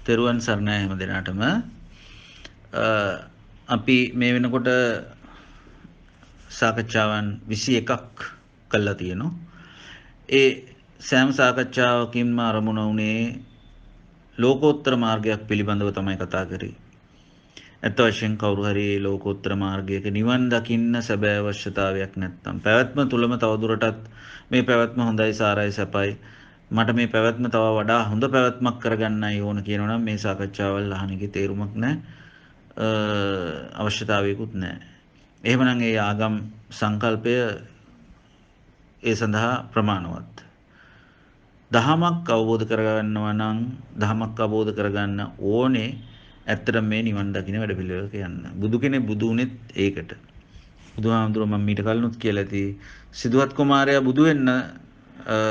තෙරුවන් සරණයි හැම දිනටම අපි මේ වෙනකොට සාකච්ඡාවන් 21ක් කළා තියෙනවා. ඒ සෑම සාකච්ඡාවකින්ම අරමුණ උනේ ලෝකෝත්තර මාර්ගයක් පිළිබඳව තමයි කතා කරේ. ඇත්ත වශයෙන් කවුරු හරි ලෝකෝත්තර මාර්ගයක නිවන් දකින්න සැබෑ අවශ්‍යතාවයක් නැත්නම් පැවැත්ම තුලම තවදුරටත් මේ පැවැත්ම හොඳයි සාරයි සැපයි මට මේ පැවැත්ම තව වඩා හොඳ පැවැත්මක් කරගන්නයි ඕන කියනවා නම් මේ සාකච්ඡාවල් අහන එකේ තේරුමක් නැහැ. අවශ්‍යතාවයකුත් නැහැ. එහෙමනම් ඒ ආගම් සංකල්පය ඒ සඳහා ප්‍රමාණවත්. දහමක් අවබෝධ කරගන්නවා නම් දහමක් අවබෝධ කරගන්න ඕනේ ඇත්තටම මේ නිවන් දකින්න වැඩ පිළිවෙලක යන්න. බුදු කෙනෙක් බුදු වුණෙත් ඒකට. බුදුහාමුදුරුවෝ මම මීට කලිනුත් කියලා ඇති සිද්ධාර්ථ කුමාරයා බුදු වෙන්න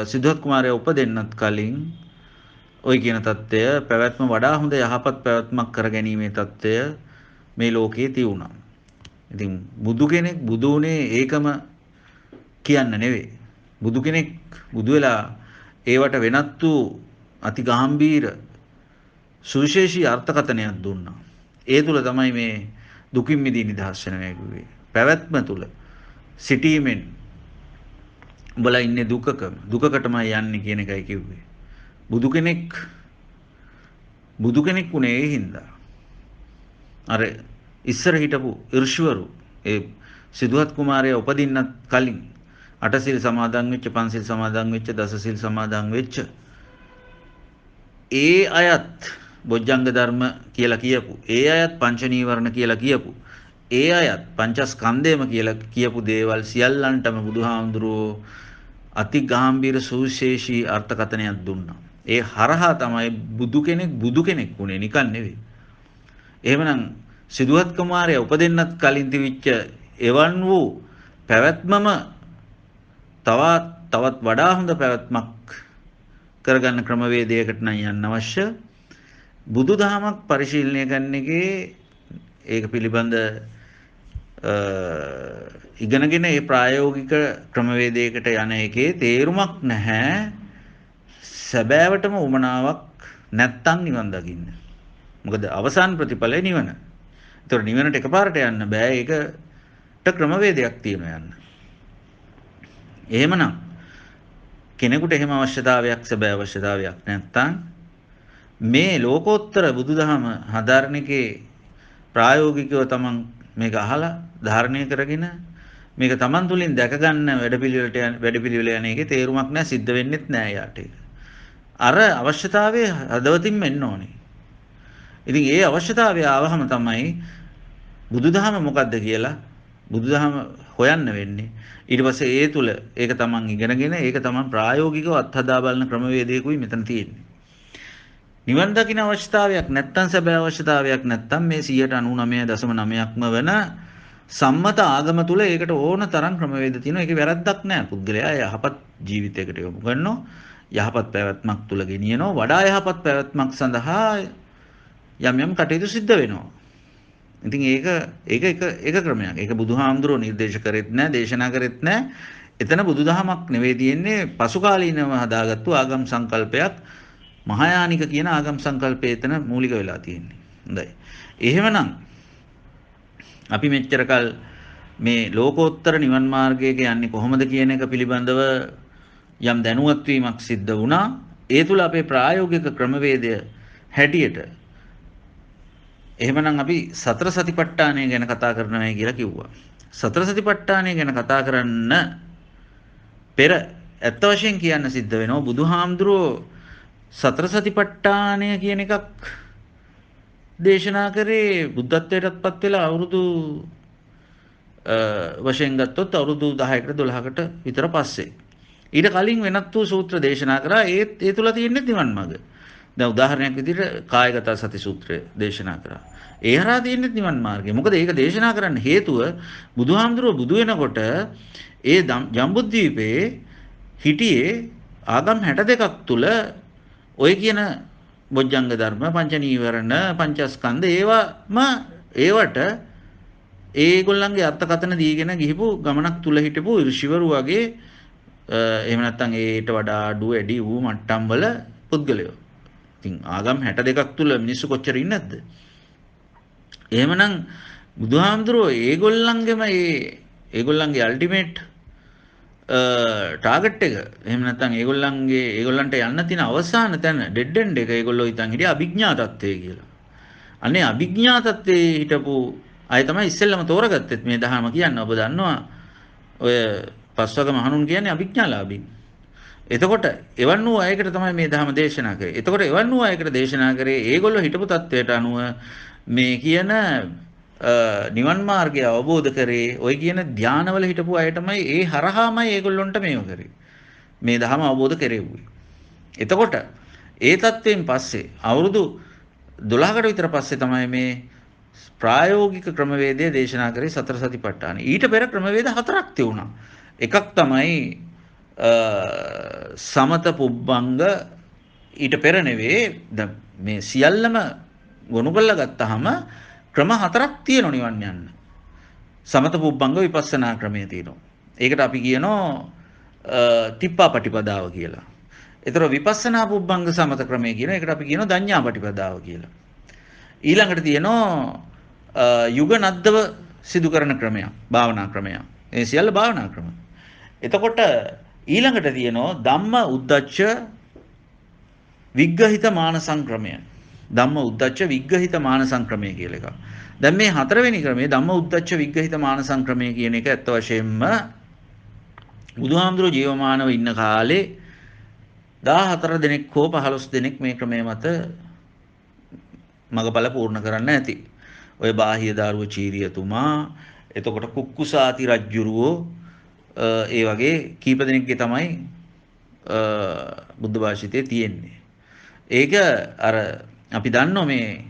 සිද්ධාර්ථ කුමාරයා උපදින්නත් කලින් ওই කියන தত্ত্বය පැවැත්ම වඩා හොඳ යහපත් පැවැත්මක් කරගැනීමේ தত্ত্বය මේ ලෝකයේ තියුණා. ඉතින් බුදු කෙනෙක් බුදු වුණේ ඒකම කියන්න නෙවෙයි. බුදු කෙනෙක් බුදු වෙලා ඒවට වෙනත් වූ අති ගැඹීර සුවිශේෂී අර්ථකථනයක් දුන්නා. ඒ තුල තමයි මේ දුකින් මිදී නිදහස් වෙනවා කිව්වේ. පැවැත්ම තුල සිටීමෙන් උඹලා ඉන්නේ දුකකටමයි යන්නේ කියන එකයි කිව්වේ. බුදු කෙනෙක් උනේ ඒ හින්දා. අර ඉස්සර හිටපු ඍෂිවරු ඒ සිද්ධාර්ථ කුමාරයා උපදින්නත් කලින් අටසිල් සමාදන් වෙච්ච පන්සිල් සමාදන් වෙච්ච දසසිල් සමාදන් වෙච්ච ඒ අයත් බොජ්ජංග ධර්ම කියලා කියපු ඒ අයත් පංච නීවරණ කියලා කියපු ඒ අයත් පංචස්කන්ධයම කියලා කියපු දේවල් සියල්ලන්ටම බුදුහාමුදුරුවෝ අති ගැඹීර සුවිශේෂී අර්ථකථනයක් දුන්නා. ඒ හරහා තමයි බුදු කෙනෙක් වුණේ නිකන් නෙවෙයි. එහෙමනම් සිද්ධාර්ථ කුමාරයා උපදින්නත් කලින් තිබිච්ච එවන් වූ පැවැත්මම තවත් වඩා හොඳ පැවැත්මක් කරගන්න ක්‍රමවේදයකට නම් යන්න අවශ්‍ය. බුදුදහමක් පරිශීලනය කරන එකේ ඒක පිළිබඳ ඉගෙනගෙන ඒ ප්‍රායෝගික ක්‍රමවේදයකට යන එකේ තේරුමක් නැහැ. සැබෑවටම උමනාවක් නැත්තම් නිවන් දකින්න. මොකද අවසාන ප්‍රතිඵලය නිවන. ඒතකොට නිවනට එකපාරට යන්න බෑ. ඒකට ක්‍රමවේදයක් තියෙනවා යන්න. එහෙමනම් කෙනෙකුට එහෙම අවශ්‍යතාවයක් සැබෑ අවශ්‍යතාවයක් නැත්තම් මේ ලෝකෝත්තර බුදුදහම හදාරණ එකේ ප්‍රායෝගිකව තමන් මේක අහලා ධාරණය කරගෙන මේක තමන් තුළින් දැක ගන්න වැඩපිළිවෙල යන එකේ තේරුමක් නැහැ. සිද්ධ වෙන්නෙත් නැහැ යාට ඒක. අර අවශ්‍යතාවයේ හදවතින්ම එන්න ඕනේ. ඉතින් ඒ අවශ්‍යතාවය ආවහම තමයි බුදුදහම මොකද්ද කියලා බුදුදහම හොයන්න වෙන්නේ. ඊට පස්සේ ඒ තුල ඒක තමන් ඉගෙනගෙන ඒක තමන් ප්‍රායෝගිකව අත්හදා බලන ක්‍රමවේදයකුයි මෙතන තියෙන්නේ. නිවන් දකින්න අවශ්‍යතාවයක් නැත්තම් සැබෑ අවශ්‍යතාවයක් නැත්තම් මේ 99.9%ක්ම වෙන සම්මත ආගම තුල ඒකට ඕන තරම් ක්‍රමවේද තියෙනවා. ඒකේ වැරද්දක් නැහැ. පුද්ගලයා යහපත් ජීවිතයකට යොමු කරනවා. යහපත් පැවැත්මක් තුල ගෙනියනවා. වඩා යහපත් පැවැත්මක් සඳහා යම් කටයුතු සිද්ධ වෙනවා. ඉතින් ඒක ක්‍රමයක්. ඒක බුදුහාමුදුරුවෝ නිර්දේශ කරෙත් නැහැ, දේශනා කරෙත් නැහැ. එතන බුදුදහමක් නෙවෙයි තියෙන්නේ පසුකාලීනව හදාගත්තු ආගම් සංකල්පයක්. මහායානික කියන ආගම් සංකල්පය එතන මූලික වෙලා තියෙන්නේ. හොඳයි. එහෙමනම් අපි මෙච්චර කල් මේ ලෝකෝත්තර නිවන් මාර්ගයක යන්නේ කොහොමද කියන එක පිළිබඳව යම් දැනුවත් වීමක් සිද්ධ වුණා. ඒ තුල අපේ ප්‍රායෝගික ක්‍රමවේදය හැටියට එහෙමනම් අපි සතර සතිපට්ඨානය ගැන කතා කරනවා කියලා කිව්වා. සතර සතිපට්ඨානය ගැන කතා කරන්න පෙර ඇත්ත වශයෙන් කියන්න සිද්ධ වෙනවා බුදුහාමුදුරුවෝ සතර සතිපට්ඨානය කියන එකක් දේශනා කරේ බුද්ධත්වයටත් පත් වෙලා අවුරුදු වශයෙන් ගත්තොත් අවුරුදු 10කට 12කට විතර පස්සේ. ඊට කලින් වෙනත් වූ සූත්‍ර දේශනා කරා. ඒ තුල තියෙන්නේ නිවන් මාර්ග. දැන් උදාහරණයක් විදිහට කායගත සති සූත්‍රය දේශනා කරා. ඒ හරහා තියෙන්නේ නිවන් මාර්ගය. මොකද ඒක දේශනා කරන්න හේතුව බුදුහාමුදුරුවෝ බුදු වෙනකොට ඒ ජම්බුද්වීපේ හිටියේ ආගම් 62ක් තුල ඔය කියන බොජ්ජංග ධර්ම, පංච නීවරණ, පංචස්කන්ධ ඒවට ඒගොල්ලන්ගේ අර්ථකථන දීගෙන ගිහිපු ගමනක් තුල හිටපු ඍෂිවරු වගේ එහෙම නැත්නම් ඒට වඩා අඩු වැඩි වූ මට්ටම් වල පුද්ගලයෝ. ඉතින් ආගම් 62ක් තුල මිනිස්සු කොච්චර ඉන්නේද? එහෙමනම් බුදුහාමුදුරුවෝ ඒගොල්ලන්ගේ අල්ටිමේට් ටාගට් එක එහෙම නැත්නම් ඒගොල්ලන්ට යන්න තියෙන අවසාන තැන ඩෙඩ් එන්ඩ් එක ඒගොල්ලෝ හිතන් හිටියේ අභිඥා තත්ත්වය කියලා. අනේ අභිඥා තත්ත්වයේ හිටපු අය තමයි ඉස්සෙල්ලම තෝරගත්තෙත් මේ දහම කියන්නේ. ඔබ දන්නවා ඔය පස්වග මහණුන් කියන්නේ අභිඥාලාභී. එතකොට එවන් වූ අයකට තමයි මේ ධර්ම දේශනා කරේ. එතකොට එවන් වූ අයකට දේශනා කරේ ඒගොල්ලෝ හිටපු තත්වයට අනුව මේ කියන නිවන් මාර්ගය අවබෝධ කරේ ඔය කියන ධානවල හිටපු අයටමයි ඒ හරහාමයි ඒගොල්ලොන්ට මේව කරේ. මේ ධර්ම අවබෝධ කෙරෙව්වේ. එතකොට ඒ தත්වයෙන් පස්සේ අවුරුදු 12කට විතර පස්සේ තමයි මේ ප්‍රායෝගික ක්‍රමවේදය දේශනා කරේ සතර සතිපට්ඨාන. ඊට පෙර ක්‍රමවේද හතරක් තිබුණා. එකක් තමයි සමත පුබ්බංග ඊට පෙර නෙවෙයි මේ සියල්ලම ගොනු කරලා ගත්තාම ක්‍රම හතරක් තියෙනවා නිවන් යන්න. සමත පුබ්බංග විපස්සනා ක්‍රමය තියෙනවා. ඒකට අපි කියනවා තිප්පා පටිපදාව කියලා. ඒතර විපස්සනා පුබ්බංග සමත ක්‍රමය කියන එකට අපි කියනවා දඤ්ඤා පටිපදාව කියලා. ඊළඟට තියෙනවා යුග නද්දව සිදු කරන ක්‍රමයක්, භාවනා ක්‍රමයක්. ඒ සියල්ල භාවනා ක්‍රම. එතකොට ඊළඟට තියෙනවා ධම්ම උද්දච්ච විග්ගහිත මාන සංක්‍රමය. ධම්ම උද්දච්ච විග්ගහිත මාන සංක්‍රමය කියලා එකක්. දැන් මේ හතරවෙනි ක්‍රමය ධම්ම උද්දච්ච විග්ගහිත මාන සංක්‍රමය කියන එක ඇත්ත වශයෙන්ම බුදුහාමුදුරුවෝ ජීවමානව ඉන්න කාලේ 14 දෙනෙක් හෝ 15 දෙනෙක් මේ ක්‍රමය මත මගඵල පූර්ණ කරන්න ඇති. ඔය බාහිය දාරුව චීරියතුමා, එතකොට කුක්කුසාති රජ්ජුරුවෝ ඒ වගේ කීප දෙනෙක්ගේ තමයි බුද්ධ භාෂිතේ තියෙන්නේ. ඒක අර අපි දන්නෝ මේ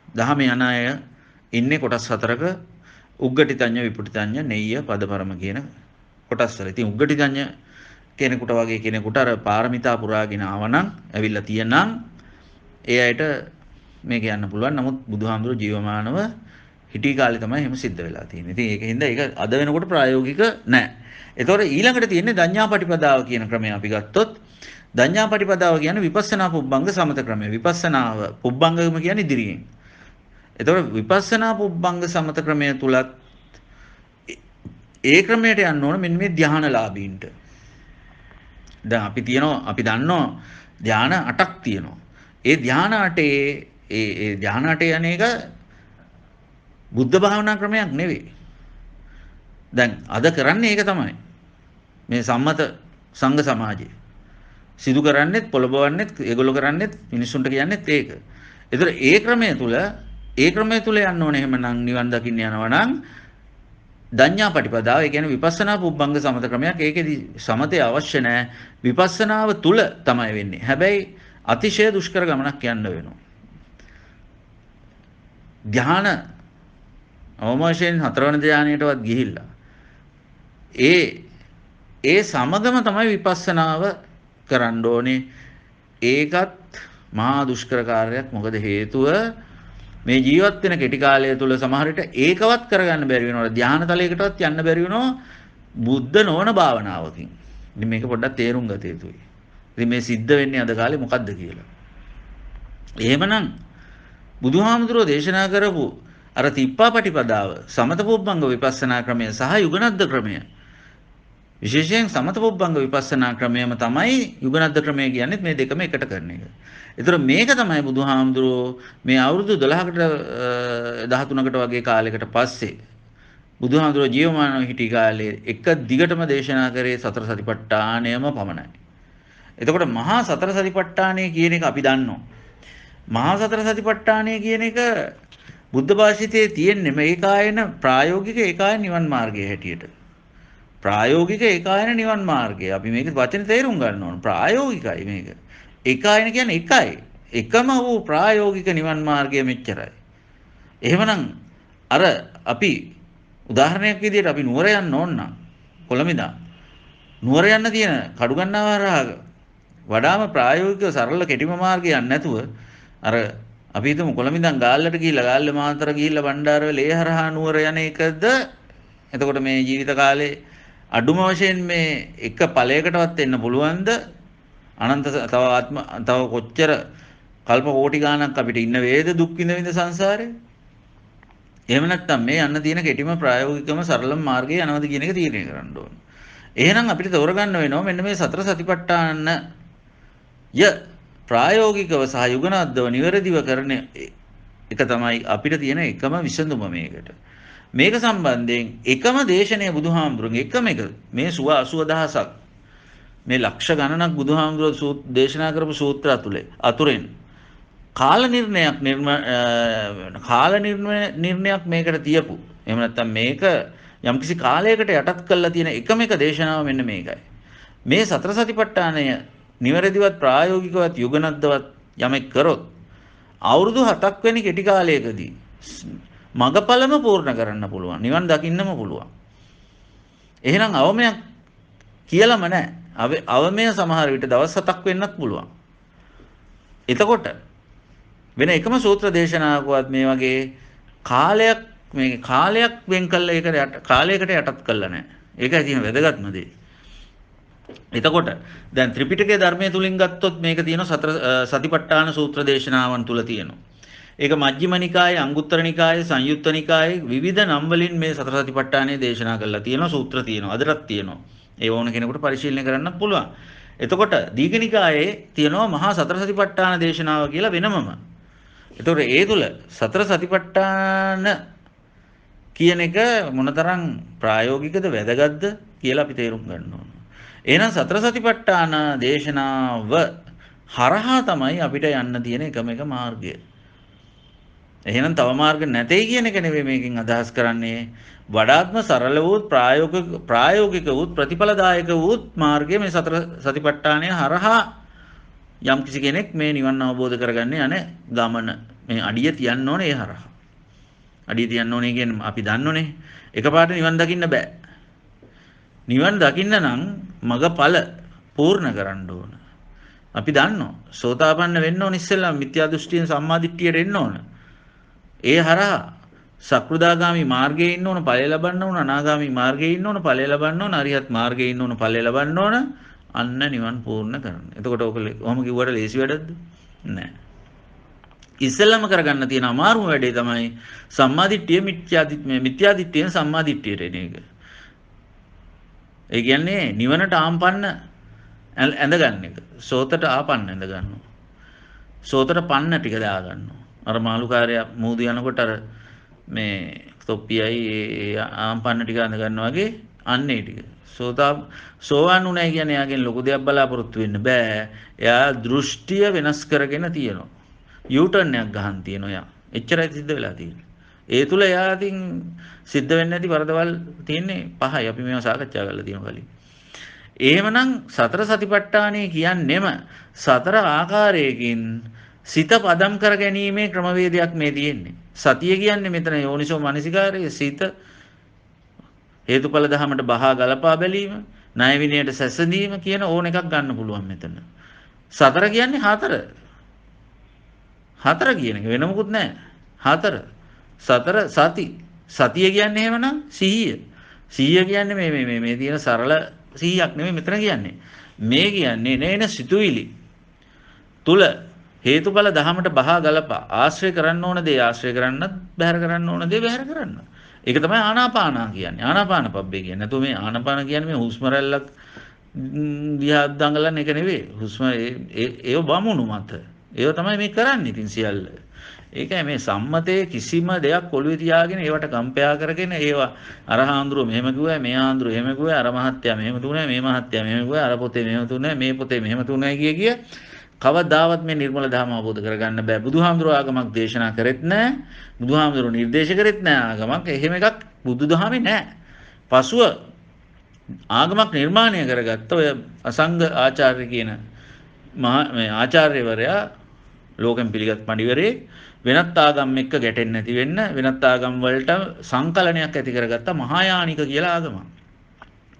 දහමේ යන අය ඉන්නේ කොටස් හතරක උග්ගටිතඤ්ඤ විපුටිතඤ්ඤ නෙය්‍ය පදපරම කියන කොටස් වල. ඉතින් උග්ගටිතඤ්ඤ කෙනෙකුට වගේ කෙනෙකුට අර පාරමිතා පුරාගෙන ආවනම් ඇවිල්ලා තියෙනම් ඒ අයට මේක යන්න පුළුවන්. නමුත් බුදුහාමුදුරුවෝ ජීවමානව හිටි කාලේ තමයි එහෙම සිද්ධ වෙලා තියෙන්නේ. ඉතින් ඒකින්ද ඒක අද වෙනකොට ප්‍රායෝගික නැහැ. ඒතකොට ඊළඟට තියෙන්නේ දඤ්ඤා පටිපදාව කියන ක්‍රමය අපි ගත්තොත් දඤ්ඤා පටිපදාව කියන්නේ විපස්සනා පුබ්බංග සමත ක්‍රමය. විපස්සනාව පුබ්බංගම කියන්නේ ඉදිරියෙන්. ඒතකොට විපස්සනා පුබ්බංග සමත ක්‍රමය තුලත් ඒ ක්‍රමයට යන්න ඕන මෙන්න මේ ධානලාභීන්ට. දැන් අපි දන්නවා ධාන 8ක් තියෙනවා. ඒ ධාන 8 ඒ ධාන 8 යන එක බුද්ධ භාවනා ක්‍රමයක් නෙවෙයි. දැන් අද කරන්නේ ඒක තමයි. මේ සම්මත සංඝ සමාජය සිදු කරන්නේත් පොළඹවන්නේත් ඒගොල්ලෝ කරන්නේත් මිනිස්සුන්ට කියන්නේත් ඒක. ඒතර ඒ ක්‍රමය තුල යන්න ඕනේ එහෙමනම් නිවන් දකින්න යනවා නම් දඤ්ඤා පටිපදාව, ඒ කියන්නේ විපස්සනා පුබ්බංග සමත ක්‍රමයක්. ඒකෙදි සමතේ අවශ්‍ය නැහැ. විපස්සනාව තුල තමයි වෙන්නේ. හැබැයි අතිශය දුෂ්කර ගමනක් යන්න වෙනවා. ධ්‍යාන අවමෝෂයෙන් හතරවන ධ්‍යානයටවත් ගිහිල්ලා ඒ සමගම තමයි විපස්සනාව කරන්න ඕනේ. ඒකත් මහා දුෂ්කර කාර්යයක්. මොකද හේතුව මේ ජීවත් වෙන කෙටි කාලය තුල සමහර විට ඒකවත් කරගන්න බැරි වෙනවා. ධ්‍යාන තලයකටවත් යන්න බැරි වෙනවා බුද්ධ නොවන භාවනාවකින්. ඉතින් මේක පොඩ්ඩක් තේරුම් ගත යුතුයි. ඉතින් මේ සිද්ධ වෙන්නේ අද කාලේ මොකද්ද කියලා. එහෙමනම් බුදුහාමුදුරුවෝ දේශනා කරපු අර තිප්පා පටිපදාව, සමත පුබ්බංග විපස්සනා ක්‍රමය සහ යුගනද්ද ක්‍රමය, විශේෂයෙන් සමත පුබ්බංග විපස්සනා ක්‍රමයම තමයි යුගනද්ද ක්‍රමය කියන්නේ. මේ දෙකම එකට කරන එක. ඒතර මේක තමයි බුදුහාමුදුරුවෝ මේ අවුරුදු 12කට 13කට වගේ කාලයකට පස්සේ බුදුහාමුදුරුවෝ ජීවමානව හිටි කාලේ එක දිගටම දේශනා කරේ සතර සතිපට්ඨානයම පමණයි. එතකොට මහා සතර සතිපට්ඨානය කියන එක අපි දන්නවා. මහා සතර සතිපට්ඨානය කියන එක බුද්ධ භාෂිතයේ තියෙන්නේ මේකායන ප්‍රායෝගික ඒකායන නිවන් මාර්ගයේ හැටියට. ප්‍රායෝගික ඒකායන නිවන් මාර්ගය. අපි මේක වචන තේරුම් ගන්න ඕන. ප්‍රායෝගිකයි මේක. ඒකායන කියන්නේ එකයි. එකම වූ ප්‍රායෝගික නිවන් මාර්ගය මෙච්චරයි. එහෙමනම් අර අපි උදාහරණයක් විදිහට අපි නුවර යන්න ඕන නම් කොළඹින්දා නුවර යන්න තියෙන කඩුගන්නාව හරහා වඩාම ප්‍රායෝගිකව සරල කෙටිම මාර්ගය යන්නේ නැතුව අර අපි හිතමු කොළඹින්දන් ගාල්ලට ගිහිල්ලා ගාල්ල මාතර ගිහිල්ලා බණ්ඩාරවල ඒ හරහා නුවර යන එකද එතකොට මේ ජීවිත කාලේ අඩුම වශයෙන් මේ එක ඵලයකටවත් එන්න පුළුවන්ද? අනන්ත තව කොච්චර කල්ප කෝටි ගාණක් අපිට ඉන්න වේද දුක් විඳ විඳ සංසාරේ. එහෙම නැත්නම් මේ යන්න තියෙන කෙටිම ප්‍රායෝගිකම සරලම මාර්ගය යනවද කියන එක තීරණය කරන්න ඕන. එහෙනම් අපිට තෝරගන්න වෙනවා මෙන්න මේ සතර සතිපට්ඨාන ය ප්‍රායෝගිකව සහ යුගනද්දව නිවැරදිව කරන එක තමයි අපිට තියෙන එකම විසඳුම මේකට. මේක සම්බන්ධයෙන් එකම දේශනය බුදුහාමුදුරන්ගේ එකම එක මේ 80000ක් මේ ලක්ෂ ගණනක් බුදුහාමුදුරුවෝ දේශනා කරපු සූත්‍ර අතුරෙන් කාල නිර්ණයක් මේකට තියපු. එහෙම නැත්නම් මේක යම්කිසි කාලයකට යටත් කරලා තියෙන එකම එක දේශනාව මෙන්න මේකයි. මේ සතර සතිපට්ඨානය නිවැරදිවත් ප්‍රායෝගිකවත් යුගනද්දවත් යමෙක් කරොත් අවුරුදු 7ක් වැනි කෙටි කාලයකදී මගපලම පූර්ණ කරන්න පුළුවන්. නිවන් දකින්නම පුළුවන්. එහෙනම් අවමයක් කියලාම නැහැ. අවමය සමහර විට දවස් 7ක් වෙන්නත් පුළුවන්. එතකොට වෙන එකම සූත්‍ර දේශනාවකවත් මේ වගේ කාලයක් වෙන් කළා ඒකට කාලයකට යටත් කළා නැහැ. ඒකයි තියෙන වැදගත්ම දේ. එතකොට දැන් ත්‍රිපිටකයේ ධර්මයේ තුලින් ගත්තොත් මේක තියෙනවා සතිපට්ඨාන සූත්‍ර දේශනාවන් තුල තියෙනවා. ඒක මජ්ක්‍ධිම නිකායේ, අංගුත්තර නිකායේ, සංයුත්ත නිකායේ විවිධ නම් වලින් මේ සතර සතිපට්ඨානය දේශනා කරලා තියෙනවා, සූත්‍ර තියෙනවා, අදටත් තියෙනවා. ඒ ඕන කෙනෙකුට පරිශීලනය කරන්න පුළුවන්. එතකොට දීඝනිකායේ තියෙනවා මහා සතර සතිපට්ඨාන දේශනාව කියලා වෙනමම. එතකොට ඒ තුල සතර සතිපට්ඨාන කියන එක මොනතරම් ප්‍රායෝගිකද වැදගත්ද කියලා අපි තේරුම් ගන්න ඕන. එහෙනම් සතර සතිපට්ඨාන දේශනාව හරහා තමයි අපිට යන්න තියෙන එකම එක මාර්ගය. එහෙනම් තව මාර්ග නැtei කියන එක නෙවෙයි මේකෙන් අදහස් කරන්නේ. වඩාත්ම සරල වූත් ප්‍රායෝගික වූත් ප්‍රතිඵලදායක වූත් මාර්ගය මේ සතර සතිපට්ඨානය හරහා යම් කිසි කෙනෙක් මේ නිවන් අවබෝධ කරගන්න යන ගමන. මේ අඩිය තියන්න ඕනේ ඒ හරහා. අඩිය තියන්න ඕනේ කියන්නේ අපි දන්නෝනේ එකපාරට නිවන් දකින්න බෑ. නිවන් දකින්න නම් මගඵල පූර්ණ කරන්න ඕන. අපි දන්නවා සෝතාපන්න වෙන්න ඕන ඉස්සෙල්ලා මිත්‍යා දෘෂ්ටියෙන් සම්මා දිට්ඨියට එන්න ඕන. ඒ හරහා සක්‍රුදාගාමි මාර්ගයේ ඉන්න ඕන ඵලය ලබන්න ඕන, අනාගාමි මාර්ගයේ ඉන්න ඕන ඵලය ලබන්න ඕන, අරිහත් මාර්ගයේ ඉන්න ඕන ඵලය ලබන්න ඕන, අන්න නිවන් පූර්ණ කරන්න. එතකොට ඔක ඔහම කිව්වට ලේසි වැඩක්ද? නෑ. ඉස්සෙල්ලාම කරගන්න තියෙන අමාරුම වැඩේ තමයි සම්මා දිට්ඨිය මිත්‍යා දිට්ඨියෙන් සම්මා දිට්ඨියට එන එක. ඒ කියන්නේ නිවනට ආම්පන්න ඇඳ ගන්න එක. සෝතට ආපන්න ඇඳ ගන්නවා. සෝතට පන්න ටික දා ගන්නවා. අර මාළුකාරයා මූදු යනකොට අර මේ තොප්පියයි ආම්පන්න ටික අඳ ගන්නවා වගේ අන්නේ ටික. සෝවාන් උනායි කියන්නේ එයාගෙන් ලොකු දෙයක් බලාපොරොත්තු වෙන්න බෑ. එයා දෘෂ්ටිය වෙනස් කරගෙන තියෙනවා. යූටර්න් එකක් ගහන් තියෙනවා එයා. එච්චරයි සිද්ධ වෙලා තියෙන්නේ. ඒ තුල එයා ඉතින් සිද්ධ වෙන්නේ නැති වරදවල් තියෙන්නේ පහයි. අපි මේවා සාකච්ඡා කරලා තියෙනවා කලින්. එහෙමනම් සතර සතිපට්ඨානය කියන්නේම සතර ආකාරයකින් සිත පදම් කර ගැනීමේ ක්‍රමවේදයක් මේ තියෙන්නේ. සතිය කියන්නේ මෙතන යෝනිසෝ මනසිකාරයේ සිත හේතුඵල ධහමට බහා ගලපා බැලීම, ණය විනයට සැසඳීම කියන ඕන එකක් ගන්න පුළුවන් මෙතන. සතර කියන්නේ හතර. හතර කියන එක වෙන මොකුත් නැහැ. හතර. සතර සති. සතිය කියන්නේ එහෙමනම් සිහිය. සිහිය කියන්නේ මේ තියෙන සරල සිහියක් නෙමෙයි මෙතන කියන්නේ. මේ කියන්නේ නේන සිතුවිලි තුල හේතුඵල ධහමට බහා ගලපා ආශ්‍රය කරන්න ඕන දේ ආශ්‍රය කරන්නත් බැහැර කරන්න ඕන දේ බැහැර කරන්න. ඒක තමයි ආනාපාන කියන්නේ. ආනාපාන පබ්බේ කියන්නේ. නැතු මේ ආනාපාන කියන්නේ මේ හුස්ම රැල්ලක් දිහා දඟලන එක නෙවෙයි. හුස්ම ඒව බමුණු මත. ඒව තමයි මේ කරන්නේ ඉතින් සියල්ල. ඒකයි මේ සම්මතයේ කිසිම දෙයක් ඔළුවේ තියාගෙන ඒවට කම්පයා කරගෙන ඒවා අර හාඳුරුව මෙහෙම කිව්වා මේ හාඳුරුව එහෙම කිව්වා අර මහත්තයා මෙහෙම තුනේ මේ මහත්තයා මෙහෙම කිව්වා අර පොතේ මෙහෙම තුනේ මේ පොතේ මෙහෙම තුනේ කිය කවදාවත් මේ නිර්මල ධර්ම අවබෝධ කරගන්න බෑ. බුදුහාමුදුරුවෝ ආගමක් දේශනා කරෙත් නෑ. බුදුහාමුදුරුවෝ නිර්දේශ කරෙත් නෑ ආගමක්. එහෙම එකක් බුදුදහමේ නෑ. පසුව ආගමක් නිර්මාණය කරගත්ත ඔය අසංග ආචාර්ය කියන මේ ආචාර්යවරයා ලෝකෙන් පිළිගත් පඬිවරේ වෙනත් ආගම් එක්ක ගැටෙන්නේ නැති වෙන්න වෙනත් ආගම් වලට සංකලනයක් ඇති කරගත්ත මහායානික කියලා ආගමක්.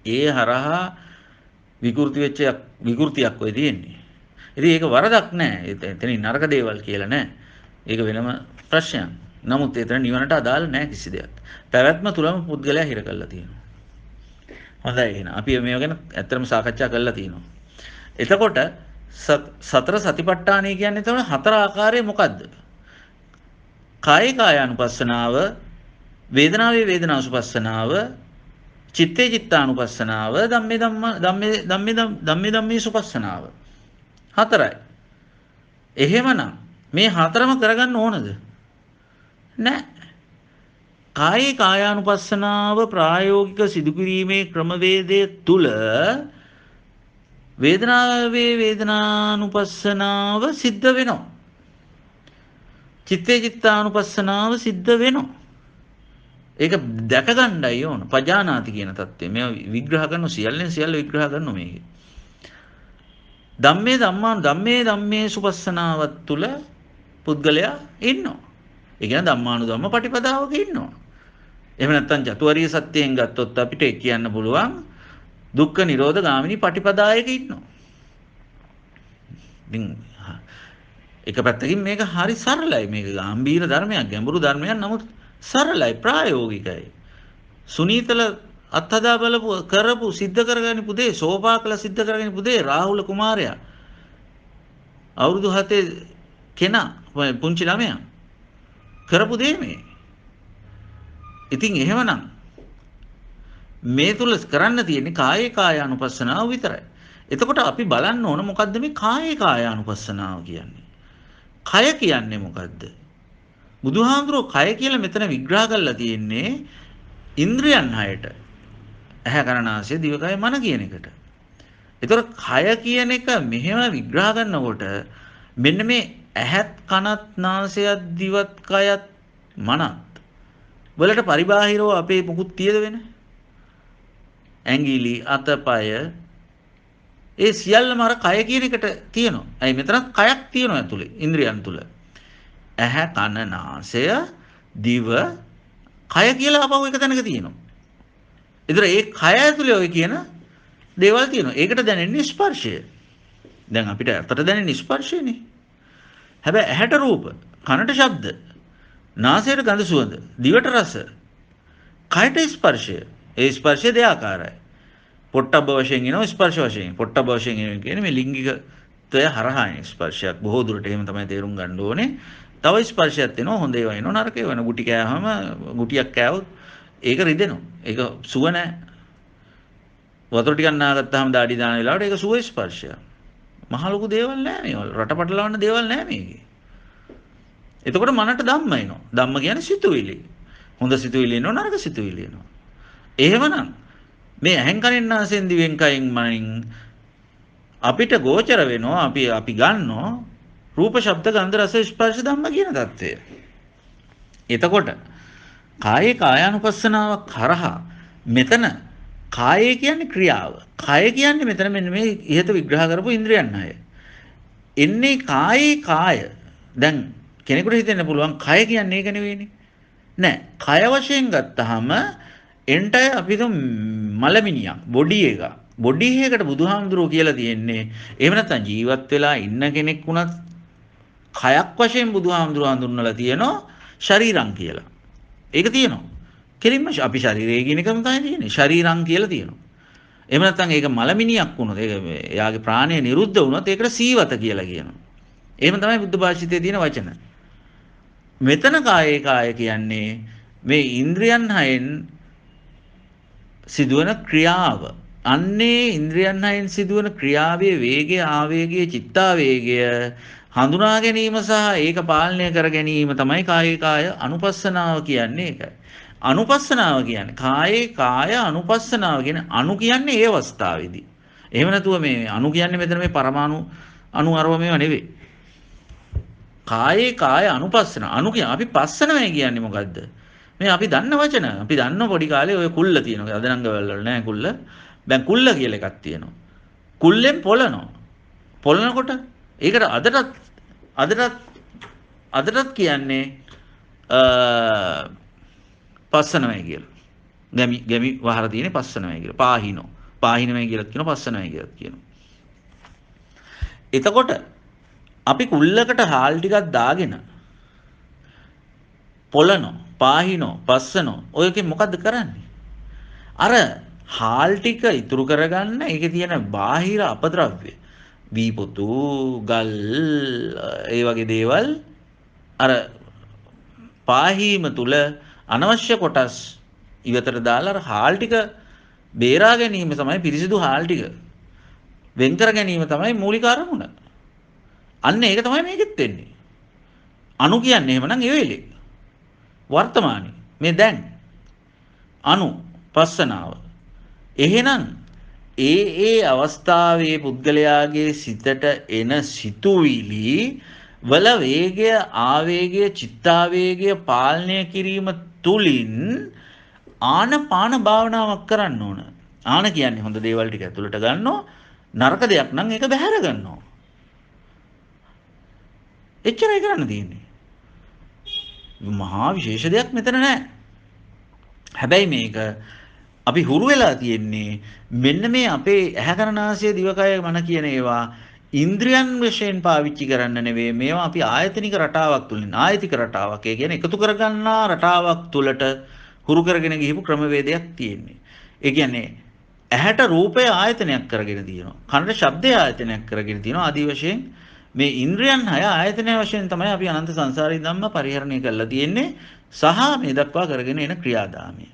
ඒ හරහා විකෘතියක් ඔය තියෙන්නේ. ඉතින් ඒක වරදක් නෑ. එතනින් නරක දේවල් කියලා නෑ. ඒක වෙනම ප්‍රශ්නයක්. නමුත් එතන නිවනට අදාළ නෑ කිසි දෙයක්. පැවැත්ම තුලම පුද්ගලයා හිර කරලා තියෙනවා. හොඳයි එහෙනම් අපි මේව ගැන ඇත්තටම සාකච්ඡා කරලා තියෙනවා. එතකොට සතර සතිපට්ඨානය කියන්නේ තමයි හතර ආකාරයේ මොකද්ද? කායේ කායානුපස්සනාව, වේදනාවේ වේදනානුපස්සනාව, චිත්තේ චිත්තානුපස්සනාව, ධම්මේ සුපස්සනාව. හතරයි. එහෙමනම් මේ හතරම කරගන්න ඕනද? නෑ. කායේ කායානුපස්සනාව ප්‍රායෝගික සිදු කිරීමේ ක්‍රමවේදය තුල වේදනාවේ වේදනානුපස්සනාව සිද්ධ වෙනවා. චිත්තේ චිත්තානුපස්සනාව සිද්ධ වෙනවා. ඒක දැක ගන්නයි ඕන. පජානාති කියන தත්ත්වය. මේ විග්‍රහ කරන සියල්ලෙන් සියල්ල විග්‍රහ කරනවා මේකේ. ධම්මේ සුපස්සනාවත් තුල පුද්ගලයා ඉන්නවා. ඒ කියන්නේ ධම්මානුධම්ම පටිපදාවක ඉන්නවා. එහෙම නැත්නම් චතුවරිය සත්‍යයෙන් ගත්තොත් අපිට කියන්න පුළුවන් දුක්ඛ නිරෝධ ගාමිනී පටිපදායක ඉන්නවා. ඉතින් එක පැත්තකින් මේක හරි සරලයි. මේක ගැඹීර ධර්මයක්, ගැඹුරු ධර්මයක්. නමුත් සරලයි, ප්‍රායෝගිකයි. සුනීතල අත්හදා බලපු කරපු සිද්ධ කරගනිපු දේ, සෝපාකල සිද්ධ කරගනිපු දේ රාහුල කුමාරයා අවුරුදු 7 කෙනා පුංචි ළමයා කරපු දේ මේ. ඉතින් එහෙමනම් මේ තුල කරන්න තියෙන්නේ කායේ කායානුපස්සනාව විතරයි. එතකොට අපි බලන්න ඕන මොකද්ද මේ කායේ කායානුපස්සනාව කියන්නේ? කය කියන්නේ මොකද්ද? බුදුහාමුදුරුවෝ කය කියලා මෙතන විග්‍රහ කරලා තියෙන්නේ ඉන්ද්‍රියන් 6ට. ඇහැ කන නාසය දිවකය මන කියන එකට. ඒතකොට කය කියන එක මෙහෙම විග්‍රහ කරනකොට මෙන්න මේ ඇහත් කනත් නාසයත් දිවත් කයත් මනත් වලට පරිබාහිරව අපේ මොකුත් තියද වෙන? ඇඟිලි අතපය ඒ සියල්ලම අර කය කියන එකට තියෙනවා. ඇයි මෙතනත් කයක් තියෙනවා ඇතුලේ ඉන්ද්‍රියන් තුල. ඇහැ කන නාසය දිව කය කියලා අපව එක තැනක තියෙනවා. ඒතර ඒ කය ඇතුලේ ඔය කියන දේවල් තියෙනවා. ඒකට දැනෙන්නේ ස්පර්ශය. දැන් අපිට අතට දැනෙන්නේ ස්පර්ශයනේ. හැබැයි ඇහැට රූප, කනට ශබ්ද, නාසයට ගඳ සුවඳ, දිවට රස, කයට ස්පර්ශය. ඒ ස්පර්ශය දෙආකාරයි. පොට්ටබ්බ වශයෙන් එනවා ස්පර්ශ වශයෙන්. පොට්ටබ්බ වශයෙන් එනවා කියන්නේ මේ ලිංගිකත්වය හරහා එන ස්පර්ශයක්. බොහෝ දුරට එහෙම තමයි තේරුම් ගන්න ඕනේ. තව ස්පර්ශයක් එනවා, හොඳ ඒවා එනවා, නරක ඒවා එනවා. ගුටි කෑවම ගුටියක් කෑවොත් ඒක රිදෙනවා. ඒක සුව නැහැ. වතුර ටිකක් නාගත්තාම දාඩි දාන වෙලාවට ඒක සුව ස්පර්ශයක්. මහ ලොකු දේවල් නෑ මේවල. රටපටලවන්න දේවල් නෑ මේකේ. එතකොට මනට ධම්ම එනවා. ධම්ම කියන්නේ සිතුවිලි. හොඳ සිතුවිලි එනවා, නරක සිතුවිලි එනවා. එහෙමනම් මේ ඇහෙන් කනෙන් නාසයෙන් දිවෙන් කයින් මනින් අපිට ගෝචර වෙනවා, අපි ගන්නවා රූප ශබ්ද ගන්ධ රස ස්පර්ශ ධම්ම කියන தත්ත්වය. එතකොට කායේ කායානුපස්සනාව කරහා මෙතන කායේ කියන්නේ ක්‍රියාව. කය කියන්නේ මෙතන මෙන්න මේ ඉහත විග්‍රහ කරපු ඉන්ද්‍රියන් 6. එන්නේ කායේ කාය. දැන් කෙනෙකුට හිතෙන්න පුළුවන් කය කියන්නේ ඒක නෙවෙයිනේ. නෑ. කය වශයෙන් ගත්තාම එන්ටය අපි මලමිනියක්, බොඩි එක. බොඩි එකකට බුදුහාමුදුරුවෝ කියලා තියෙන්නේ එහෙම නැත්නම් ජීවත් වෙලා ඉන්න කෙනෙක් වුණත් කයක් වශයෙන් බුදුහාමුදුරුවෝ හඳුන්වලා තියෙනවා ශරීරං කියලා. ඒක තියෙනවා. කෙලින්ම අපි ශරීරය කියන එකම තමයි තියෙන්නේ. ශරීරං කියලා තියෙනවා. එහෙම නැත්නම් ඒක මලමිනියක් වුණොත් ඒක එයාගේ ප්‍රාණය නිරුද්ධ වුණොත් ඒකට සීවත කියලා කියනවා. එහෙම තමයි බුද්ධ භාෂිතයේ තියෙන වචන. මෙතන කායේ කාය කියන්නේ මේ ඉන්ද්‍රියන් 6න් සිදුවන ක්‍රියාව. අන්නේ ඉන්ද්‍රියන් 6න් සිදුවන ක්‍රියාවේ වේගය, ආවේගය, චිත්තාවේගය හඳුනා ගැනීම සහ ඒක පාලනය කර ගැනීම තමයි කායේ කාය අනුපස්සනාව කියන්නේ. ඒකයි. අනුපස්සනාව කියන්නේ කායේ කාය අනුපස්සනාව කියන්නේ අනු කියන්නේ ඒ අවස්ථාවේදී. එහෙම නැතුව මේ අනු කියන්නේ මෙතන මේ පරමාණු අණු අරව මේවා නෙවෙයි. කායේ කාය අනුපස්සන. අනු කියන්නේ අපි පස්සනමයි කියන්නේ මොකද්ද? මේ අපි දන්න වචන. අපි දන්න පොඩි කාලේ ඔය කුල්ල තියෙනවා. අද නම් ගවල් වල නෑ කුල්ල. දැන් කුල්ල කියලා එකක් තියෙනවා. කුල්ලෙන් පොළනවා. පොළනකොට ඒකට අදටත් කියන්නේ පස්සනමයි කියලා. ගැමි වහර තියෙන පස්සනමයි කියලා. පාහිනමයි කියලා කියනවා, පස්සනමයි කියලා කියනවා. එතකොට අපි කුල්ලකට හාල් ටිකක් දාගෙන පොළනවා, පාහිනෝ, පස්සනෝ ඔයකේ මොකද්ද කරන්නේ? අර හාල් ටික ඉතුරු කරගන්න ඒකේ තියෙන බාහිර අපද්‍රව්‍ය වීපොතු ගල් ඒ වගේ දේවල් අර පාහීම තුල අනවශ්‍ය කොටස් ඉවතට දාලා අර හාල් ටික බේරා ගැනීම තමයි පිරිසිදු හාල් ටික වෙන් කර ගැනීම තමයි මූලික අරමුණ. අන්න ඒක තමයි මේකෙත් වෙන්නේ. අණු කියන්නේ එහෙමනම් ඒ වෙලේ වර්තමානයේ මේ දැන් අණු පස්සනාව. එහෙනම් ඒ අවස්ථාවේ පුද්ගලයාගේ සිතට එන සිතුවිලි වල වේගය ආවේගය චිත්තාවේගය පාලනය කිරීම තුලින් ආනපාන භාවනාවක් කරන්න ඕන. ආන කියන්නේ හොඳ දේවල් ටික ඇතුළට ගන්නවා නරක දෙයක් නම් ඒක බැහැර ගන්නවා. එච්චරයි කරන්න තියෙන්නේ. මහා විශේෂ දෙයක් මෙතන නැහැ. හැබැයි මේක අපි හුරු වෙලා තියෙන්නේ මෙන්න මේ අපේ ඇහැ කන නාසය දිවකය මන කියන ඒවා ඉන්ද්‍රියන් වශයෙන් පාවිච්චි කරන්න නෙවෙයි මේවා අපි ආයතනික රටාවක් තුලින් ආයතික රටාවක් ඒ කියන්නේ එකතු කරගන්නා රටාවක් තුලට හුරු කරගෙන ගිහපු ක්‍රමවේදයක් තියෙන්නේ. ඒ කියන්නේ ඇහැට රූපය ආයතනයක් කරගෙන තියෙනවා. කනට ශබ්දය ආයතනයක් කරගෙන තියෙනවා. ආදී වශයෙන් මේ ඉන්ද්‍රියන් 6 ආයතන වශයෙන් තමයි අපි අනන්ත සංසාරී ධම්ම පරිහරණය කරලා තියෙන්නේ සහ මේ දක්වා කරගෙන එන ක්‍රියාදාමය.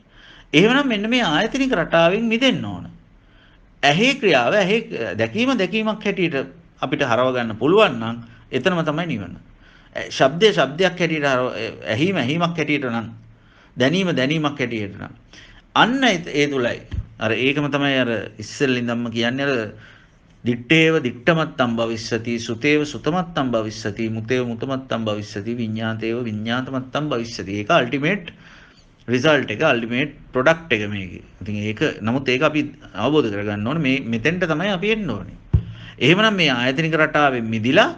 එහෙමනම් මෙන්න මේ ආයතනික රටාවෙන් මිදෙන්න ඕන. ඇහි ක්‍රියාව ඇහි දැකීමක් හැටියට අපිට හරව ගන්න පුළුවන් නම් එතනම තමයි නිවන. ශබ්දයක් හැටියට ඇහිමක් හැටියට නම් දැනීමක් හැටියට නම් අන්න ඒ තුලයි. අර ඒකම තමයි අර ඉස්සෙල්ලින්දම්ම කියන්නේ අර දිත්තේව දිත්තමත්තම් භවිස්සති සුතේව සුතමත්තම් භවිස්සති මුතේව මුතමත්තම් භවිස්සති විඤ්ඤාතේව විඤ්ඤාතමත්තම් භවිස්සති. ඒක අල්ටිමේට් රිසල්ට් එක අල්ටිමේට් ප්‍රොඩක්ට් එක මේකේ. ඉතින් ඒක නමුත් ඒක අපි අවබෝධ කරගන්න ඕනේ මේ මෙතෙන්ට තමයි අපි එන්න ඕනේ. එහෙමනම් මේ ආයතනික රටාවෙන් මිදිලා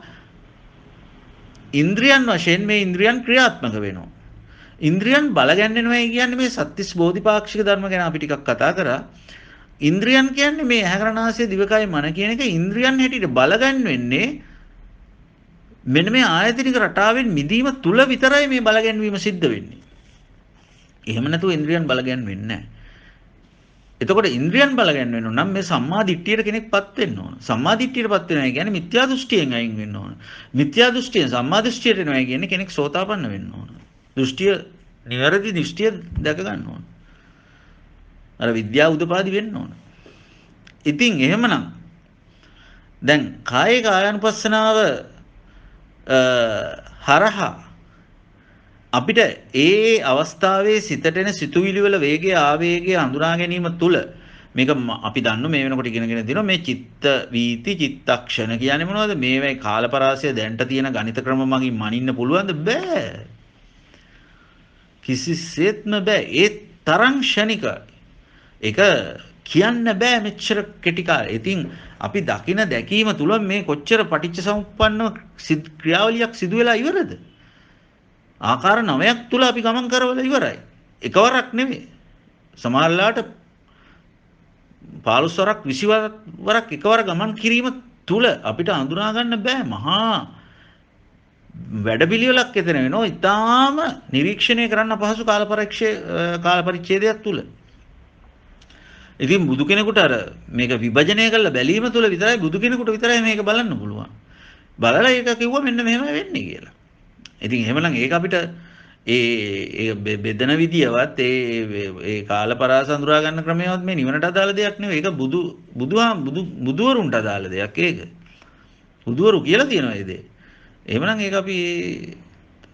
ඉන්ද්‍රියන් වශයෙන් මේ ඉන්ද්‍රියන් ක්‍රියාත්මක වෙනවා. ඉන්ද්‍රියන් බලගන්නනවා කියන්නේ මේ සත්‍තිස් බෝධිපාක්ෂික ධර්ම ගැන අපි ටිකක් කතා කරා. ඉන්ද්‍රියන් කියන්නේ මේ ඇහැ කන නාසය දිවකය මන කියන එක ඉන්ද්‍රියන් හැටියට බලගන්න වෙන්නේ මෙන්න මේ ආයතනික රටාවෙන් මිදීම තුල විතරයි මේ බලගැන්වීම සිද්ධ වෙන්නේ. එහෙම නැතුව ඉන්ද්‍රියන් බලගැන් වෙන්නේ නැහැ. එතකොට ඉන්ද්‍රියන් බලගැන් වෙන්න නම් මේ සම්මා දිට්ඨියට කෙනෙක්පත් වෙන්න ඕන. සම්මා දිට්ඨියටපත් වෙනවා කියන්නේ මිත්‍යා දෘෂ්ටියෙන් අයින් වෙන්න ඕන. මිත්‍යා දෘෂ්ටියෙන් සම්මා දෘෂ්ටියට එනවා කියන්නේ කෙනෙක් සෝතාපන්න වෙන්න ඕන. දෘෂ්ටිය නිවැරදි දෘෂ්ටිය දැක ගන්න ඕන. අර විද්‍යාව උදපාදි වෙන්න ඕන. ඉතින් එහෙමනම් දැන් කායානුපස්සනාව හරහා අපිට ඒ අවස්ථාවේ සිතට එන සිතුවිලි වල වේගය ආවේගය හඳුනා ගැනීම තුළ මේක අපි දන්නු මේ වෙනකොට ඉගෙනගෙන තියෙනවා මේ චිත්ත වීති චිත්තක්ෂණ කියන්නේ මොනවද මේවයි කාලපරාසය දැන්ට තියෙන ගණිත ක්‍රම මගින් මනින්න පුළුවන්ද බෑ කිසිසේත්ම බෑ ඒ තරම් ක්ෂණිකයි ඒක කියන්න බෑ මෙච්චර කෙටි කාලෙ. ඉතින් අපි දකින දැකීම තුළ මේ කොච්චර පටිච්ච සමුප්පන්න ක්‍රියාවලියක් සිදු වෙලා ඉවරද? ආකාර 9ක් තුල අපි ගමන් කරවලා ඉවරයි. එකවරක් නෙමෙයි. සමහරලාට 15 වරක් 20 වරක් එකවර ගමන් කිරීම තුල අපිට හඳුනා ගන්න බෑ මහා වැඩපිළිවෙලක් එතන වෙනවා. ඊටාම නිරීක්ෂණය කරන්න අපහසු කාල පරිච්ඡේදයක් තුල. ඉතින් බුදු කෙනෙකුට අර මේක විභජනය කරලා බැලීම තුළ විතරයි බුදු කෙනෙකුට විතරයි මේක බලන්න පුළුවන්. බලලා ඒක කිව්වා මෙන්න මෙහෙම වෙන්නේ කියලා. ඉතින් එහෙමනම් ඒක අපිට ඒ බෙදන විදියවත් ඒ කාලපරාස අඳුරා ගන්න ක්‍රමයවත් මේ නිවනට අදාළ දෙයක් නෙවෙයි. ඒක බුදුවරුන්ට අදාළ දෙයක් ඒක. බුදුවරු කියලා තියෙනවා ඒ දේ. එහෙමනම් ඒක අපි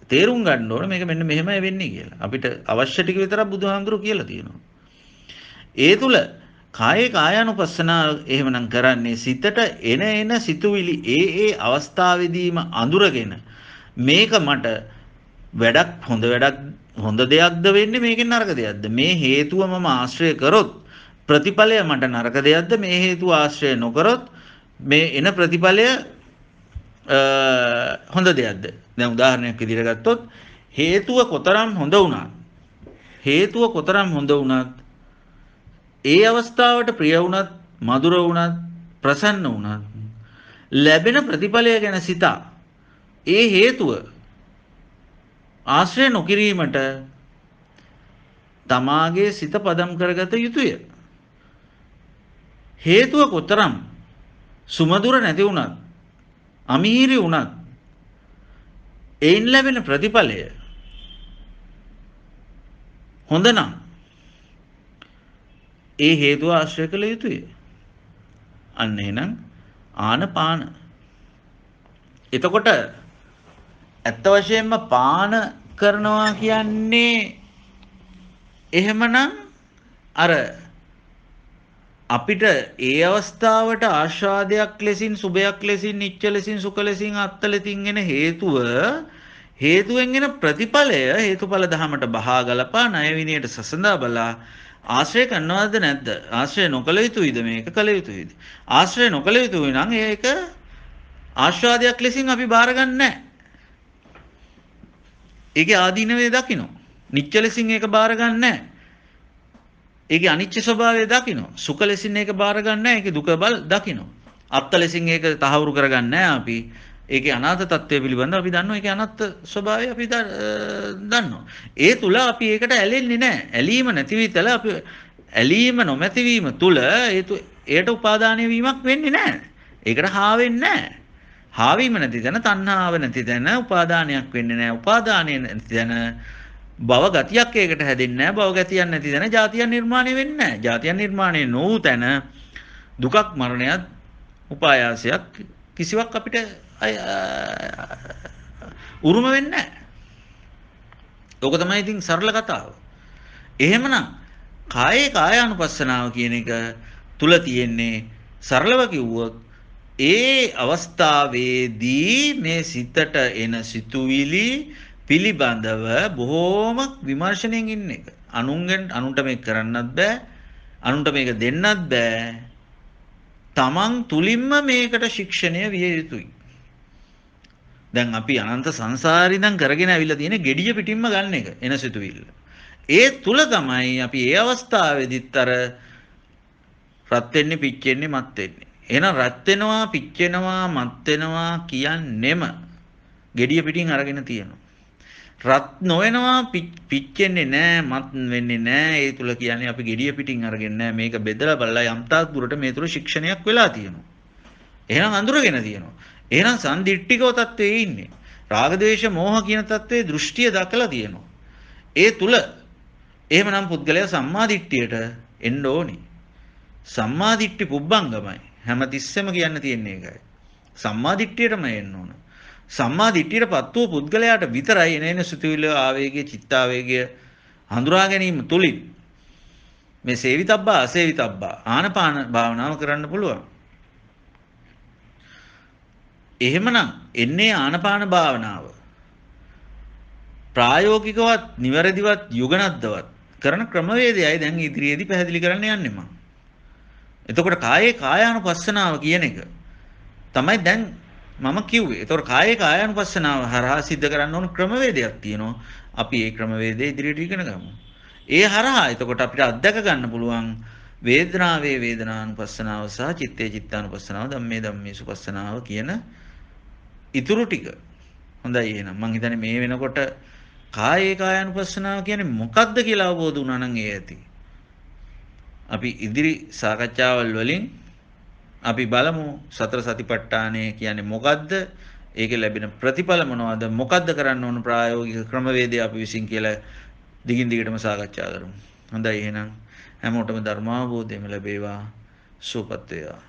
තේරුම් ගන්න ඕනේ මේක මෙන්න මෙහෙමයි වෙන්නේ කියලා. අපිට අවශ්‍ය ටික විතරක් බුදුහාමුදුරුවෝ කියලා තියෙනවා. ඒ තුල කායානුපස්සනාව එහෙමනම් කරන්නේ සිතට එන සිතුවිලි ඒ අවස්ථාවේදීම අඳුරගෙන මේක මට හොඳ දෙයක්ද වෙන්නේ මේකෙන් නරක දෙයක්ද මේ හේතුව මම ආශ්‍රය කරොත් ප්‍රතිඵලය මට නරක දෙයක්ද මේ හේතුව ආශ්‍රය නොකරොත් මේ එන ප්‍රතිඵලය හොඳ දෙයක්ද දැන් උදාහරණයක් විදිහට ගත්තොත් හේතුව කොතරම් හොඳ වුණත් ඒ අවස්ථාවට ප්‍රිය වුණත් මధుර වුණත් ප්‍රසන්න වුණත් ලැබෙන ප්‍රතිඵලය ගැන සිතා ඒ හේතුව ආශ්‍රය නොකිරීමට තමාගේ සිත පදම් කරගත යුතුය. හේතුව කොතරම් සුමధుර නැති වුණත් අමීරි වුණත් ඒන් ලැබෙන ප්‍රතිඵලය හොඳ නම් ඒ හේතුව ආශ්‍රය කළ යුතුය. අන්න එහෙනම් ආනපාන. එතකොට ඇත්ත වශයෙන්ම පාන කරනවා කියන්නේ එහෙමනම් අර අපිට ඒ අවස්ථාවට ආශාදයක් ලෙසින් සුභයක් ලෙසින් නිච්ච ලෙසින් සුඛ ලෙසින් අත්ත ලෙසින් එන හේතුවෙන් එන ප්‍රතිඵලය හේතුඵල ධමයට බහා ගලපා ණය විනයට සසඳා බලා ආශ්‍රය කරනවද නැද්ද? ආශ්‍රය නොකළ යුතුයිද මේක කළ යුතුයිද? ආශ්‍රය නොකළ යුතුයි නම් ඒක ආශාදයක් ලෙසින් අපි බාර ගන්න නැහැ. ඒකේ ආදීනවේ දකින්න. නිච්ච ලෙසින් ඒක බාර ගන්න නැහැ. ඒකේ අනිච්ච ස්වභාවය දකින්න. සුඛ ලෙසින් ඒක බාර ගන්න නැහැ. ඒකේ දුක බල දකින්න. අත්ත ලෙසින් ඒක තහවුරු කරගන්න නැහැ අපි. ඒකේ අනාත්ම తත්වය පිළිබඳව අපි දන්නවා. ඒකේ අනාත්ම ස්වභාවය අපි දන්නවා. ඒ තුල අපි ඒකට ඇලෙන්නේ නැහැ. ඇලීම නැතිවිතල අපි ඇලීම නොමැතිවීම තුල ඒට උපාදානය වීමක් වෙන්නේ නැහැ. ඒකට හා වෙන්නේ නැහැ. හාවීම නැති තැන තණ්හාව නැති තැන උපාදානයක් වෙන්නේ නැහැ. උපාදානය නැති තැන භව ගතියක් ඒකට හැදෙන්නේ නැහැ. භව ගතියක් නැති තැන ජාතියක් නිර්මාණය වෙන්නේ නැහැ. ජාතියක් නිර්මාණය නොවූ තැන දුකක් මරණයක් උපායාසයක් කිසිවක් අපිට උරුම වෙන්නේ නැහැ. ඕක තමයි ඉතින් සරල කතාව. එහෙමනම් කායේ කායානුපස්සනාව කියන එක තුල තියෙන්නේ සරලව කිව්වොත් ඒ අවස්ථාවේදී මේ සිතට එන සිතුවිලි පිළිබඳව බොහෝම විමර්ශනයෙන් ඉන්න එක. අනුන්ට මේක කරන්නත් බෑ. අනුන්ට මේක දෙන්නත් බෑ. තමන් තුලින්ම මේකට ශික්ෂණය විය යුතුයි. දැන් අපි අනන්ත සංසාරේ ඉඳන් කරගෙන ඇවිල්ලා තියෙන gediya පිටින්ම ගන්න එක එන සිතුවිල්ල. ඒ තුල තමයි අපි ඒ අවස්ථාවේදීත් අර රත් වෙන්නේ පිච්චෙන්නේ මත් වෙන්නේ. එහෙනම් රත් වෙනවා පිච්චෙනවා මත් වෙනවා කියන්නෙම gediya පිටින් අරගෙන තියෙනවා. රත් නොවෙනවා පිච්චෙන්නේ නැහැ මත් වෙන්නේ නැහැ. ඒ තුල කියන්නේ අපි gediya පිටින් අරගෙන නැහැ. මේක බෙදලා බලලා යම් තාක් දුරට මේ තුල ශික්ෂණයක් වෙලා තියෙනවා. එහෙනම් අඳුරගෙන තියෙනවා. එහෙනම් සම්දිට්ඨිකව තත්ත්වයේ ඉන්නේ. රාග ద్వේෂ මෝහ කියන තත්ත්වයේ දෘෂ්ටිය දකලා තියෙනවා. ඒ තුල එහෙමනම් පුද්ගලයා සම්මා දිට්ඨියට එන්න ඕනේ. සම්මා දිට්ඨි පුබ්බංගමයි. හැමතිස්සෙම කියන්න තියෙන්නේ ඒකයි. සම්මා දිට්ඨියටම එන්න ඕන. සම්මා දිට්ඨියටපත් වූ පුද්ගලයාට විතරයි එනේන සිතුවිලි ආවේගය චිත්තාවේගය හඳුනා ගැනීම තුලින් මේ සේවිතබ්බා අසේවිතබ්බා ආනපාන භාවනාව කරන්න පුළුවන්. එහෙමනම් එන්නේ ආනපාන භාවනාව ප්‍රායෝගිකවත් නිවැරදිවත් යුගනද්දවත් කරන ක්‍රමවේදයයි දැන් ඉදිරියේදී පැහැදිලි කරන්න යන්නේ මම. එතකොට කායේ කායානුපස්සනාව කියන එක තමයි දැන් මම කිව්වේ. එතකොට කායේ කායානුපස්සනාව හරහා සිද්ධ කරන්න ඕන ක්‍රමවේදයක් තියෙනවා. අපි ඒ ක්‍රමවේදය ඉදිරියට ඉගෙන ගමු. ඒ හරහා එතකොට අපිට අත්දැක ගන්න පුළුවන් වේදනාවේ වේදනානුපස්සනාව සහ චිත්තේ චිත්තානුපස්සනාව ධම්මේ ධම්මේසුපස්සනාව කියන ඉතුරු ටික. හොඳයි එහෙනම් මම හිතන්නේ මේ වෙනකොට කායේ කායානුපස්සනාව කියන්නේ මොකක්ද කියලා අවබෝධ වුණා නම් ඒ ඇති. අපි ඉදිරි සාකච්ඡාවල් වලින් අපි බලමු සතර සතිපට්ඨානය කියන්නේ මොකද්ද? ඒකේ ලැබෙන ප්‍රතිඵල මොනවද? මොකද්ද කරන්න ඕන ප්‍රායෝගික ක්‍රමවේදය අපි විසින් කියලා දිගින් දිගටම සාකච්ඡා කරමු. හොඳයි එහෙනම් හැමෝටම ධර්මාවබෝධයම ලැබේවා. සුවපත් වේවා.